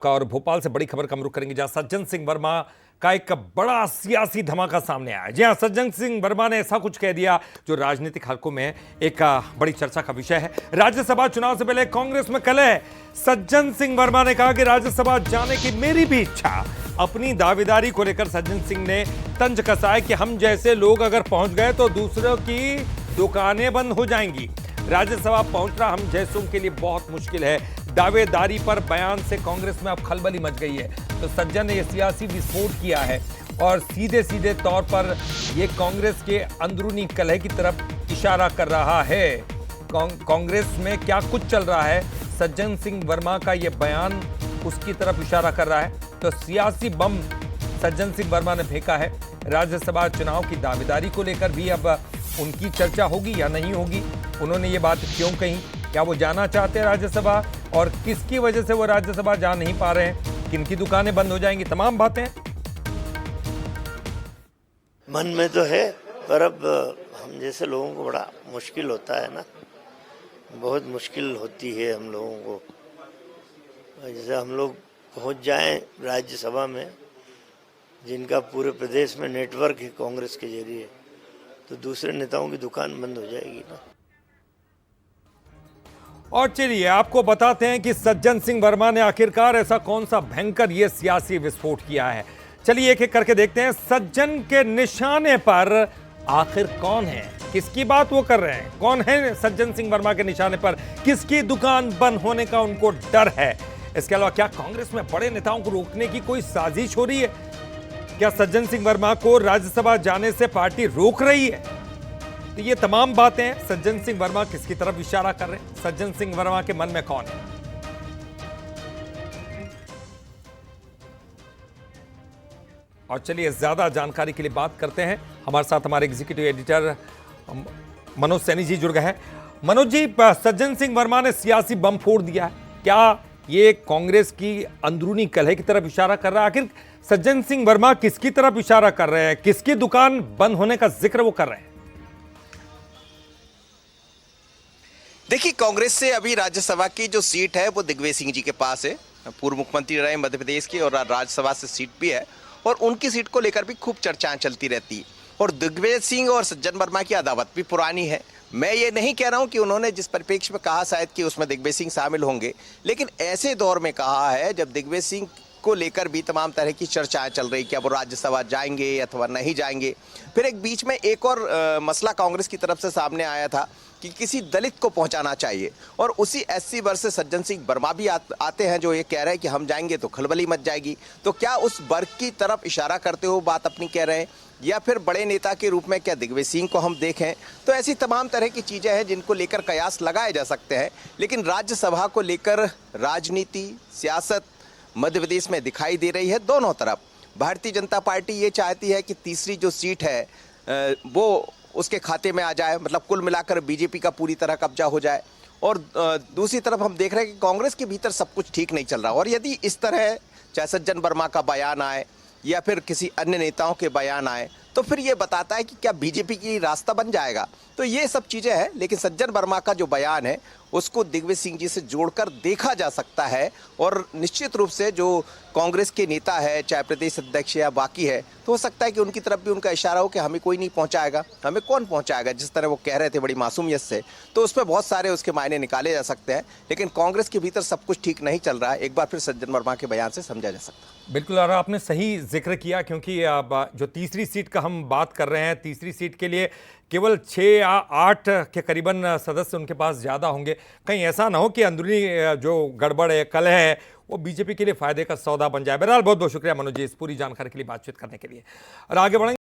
और भोपाल से बड़ी खबर का रुख करेंगे, जहां सज्जन सिंह वर्मा का एक बड़ा सियासी धमाका सामने आया। जी हां, सज्जन सिंह वर्मा ने ऐसा कुछ कह दिया जो राजनीतिक हलकों में एक बड़ी चर्चा का विषय है। राज्यसभा चुनाव से पहले कांग्रेस में कलह। सज्जन सिंह वर्मा ने कहा कि राज्यसभा जाने की मेरी भी इच्छा। अपनी दावेदारी को लेकर सज्जन सिंह ने तंज कसा है कि हम जैसे लोग अगर पहुंच गए तो दूसरों की दुकानें बंद हो जाएंगी। राज्यसभा पहुंचना हम जैसों के लिए बहुत मुश्किल है। दावेदारी पर बयान से कांग्रेस में अब खलबली मच गई है। तो सज्जन ने यह सियासी विस्फोट किया है और सीधे सीधे तौर पर यह कांग्रेस के अंदरूनी कलह की तरफ इशारा कर रहा है। कांग्रेस में क्या कुछ चल रहा है, सज्जन सिंह वर्मा का यह बयान उसकी तरफ इशारा कर रहा है। तो सियासी बम सज्जन सिंह वर्मा ने फेंका है। राज्यसभा चुनाव की दावेदारी को लेकर भी अब उनकी चर्चा होगी या नहीं होगी। उन्होंने ये बात क्यों कही, क्या वो जाना चाहते हैं राज्यसभा और किसकी वजह से वो राज्यसभा जा नहीं पा रहे हैं, किनकी दुकानें बंद हो जाएंगी, तमाम बातें मन में तो है, पर अब हम जैसे लोगों को बड़ा मुश्किल होता है ना, बहुत मुश्किल होती है हम लोगों को। जैसे हम लोग पहुंच जाएं राज्यसभा में, जिनका पूरे प्रदेश में नेटवर्क है कांग्रेस के जरिए, तो दूसरे नेताओं की दुकान बंद हो जाएगी ना। और चलिए आपको बताते हैं कि सज्जन सिंह वर्मा ने आखिरकार ऐसा कौन सा भयंकर ये सियासी विस्फोट किया है। चलिए एक एक करके देखते हैं। सज्जन के निशाने पर आखिर कौन है, किसकी बात वो कर रहे हैं, कौन है सज्जन सिंह वर्मा के निशाने पर, किसकी दुकान बंद होने का उनको डर है। इसके अलावा क्या कांग्रेस में बड़े नेताओं को रोकने की कोई साजिश हो रही है, क्या सज्जन सिंह वर्मा को राज्यसभा जाने से पार्टी रोक रही है। तो ये तमाम बातें हैं। सज्जन सिंह वर्मा किसकी तरफ इशारा कर रहे हैं, सज्जन सिंह वर्मा के मन में कौन है। और चलिए ज्यादा जानकारी के लिए बात करते हैं। हमारे साथ हमारे एग्जीक्यूटिव एडिटर मनोज सैनी जी जुड़ गए हैं। मनोज जी, सज्जन सिंह वर्मा ने सियासी बम फोड़ दिया है, क्या ये कांग्रेस की अंदरूनी कलह की तरफ इशारा कर रहा है। आखिर सज्जन सिंह वर्मा किसकी तरफ इशारा कर रहे हैं, किसकी दुकान बंद होने का जिक्र वो कर रहे हैं। देखिए, कांग्रेस से अभी राज्यसभा की जो सीट है वो दिग्विजय सिंह जी के पास है। पूर्व मुख्यमंत्री रहे मध्य प्रदेश की, और राज्यसभा से सीट भी है, और उनकी सीट को लेकर भी खूब चर्चाएं चलती रहती है। और दिग्विजय सिंह और सज्जन वर्मा की अदावत भी पुरानी है। मैं ये नहीं कह रहा हूं कि उन्होंने जिस परिप्रेक्ष्य में कहा शायद कि उसमें दिग्विजय सिंह शामिल होंगे, लेकिन ऐसे दौर में कहा है जब दिग्विजय सिंह को लेकर भी तमाम तरह की चर्चाएं चल रही कि अब वो राज्यसभा जाएंगे अथवा नहीं जाएंगे। फिर एक बीच में एक और मसला कांग्रेस की तरफ से सामने आया था कि किसी दलित को पहुंचाना चाहिए, और उसी एससी वर्ग से सज्जन सिंह वर्मा भी आते हैं जो ये कह रहे हैं कि हम जाएंगे तो खलबली मच जाएगी। तो क्या उस वर्ग की तरफ इशारा करते हुए बात अपनी कह रहे हैं, या फिर बड़े नेता के रूप में क्या दिग्विजय सिंह को हम देखें। तो ऐसी तमाम तरह की चीज़ें हैं जिनको लेकर कयास लगाए जा सकते हैं। लेकिन राज्यसभा को लेकर राजनीति, सियासत मध्य प्रदेश में दिखाई दे रही है दोनों तरफ। भारतीय जनता पार्टी ये चाहती है कि तीसरी जो सीट है वो उसके खाते में आ जाए, मतलब कुल मिलाकर बीजेपी का पूरी तरह कब्जा हो जाए। और दूसरी तरफ हम देख रहे हैं कि कांग्रेस के भीतर सब कुछ ठीक नहीं चल रहा, और यदि इस तरह चाहे सज्जन वर्मा का बयान आए या फिर किसी अन्य नेताओं के बयान आए, तो फिर ये बताता है कि क्या बीजेपी की रास्ता बन जाएगा। तो ये सब चीज़ें हैं, लेकिन सज्जन वर्मा का जो बयान है उसको दिग्विजय सिंह जी से जोड़कर देखा जा सकता है। और निश्चित रूप से जो कांग्रेस के नेता है, चाहे प्रदेश अध्यक्ष या बाकी है, तो हो सकता है कि उनकी तरफ भी उनका इशारा हो कि हमें कोई नहीं पहुंचाएगा, हमें कौन पहुंचाएगा, जिस तरह वो कह रहे थे बड़ी मासूमियत से। तो उस पर बहुत सारे उसके मायने निकाले जा सकते हैं, लेकिन कांग्रेस के भीतर सब कुछ ठीक नहीं चल रहा है, एक बार फिर सज्जन वर्मा के बयान से समझा जा सकता है। बिल्कुल, और आपने सही जिक्र किया, क्योंकि जो तीसरी सीट का हम बात कर रहे हैं, तीसरी सीट के लिए केवल 6 या 8 के करीबन सदस्य उनके पास ज़्यादा होंगे। कहीं ऐसा ना हो कि अंदरूनी जो गड़बड़ है, कलह है, वो बीजेपी के लिए फायदे का सौदा बन जाए। बहरहाल बहुत बहुत शुक्रिया मनोज जी इस पूरी जानकारी के लिए, बातचीत करने के लिए। और आगे बढ़ेंगे।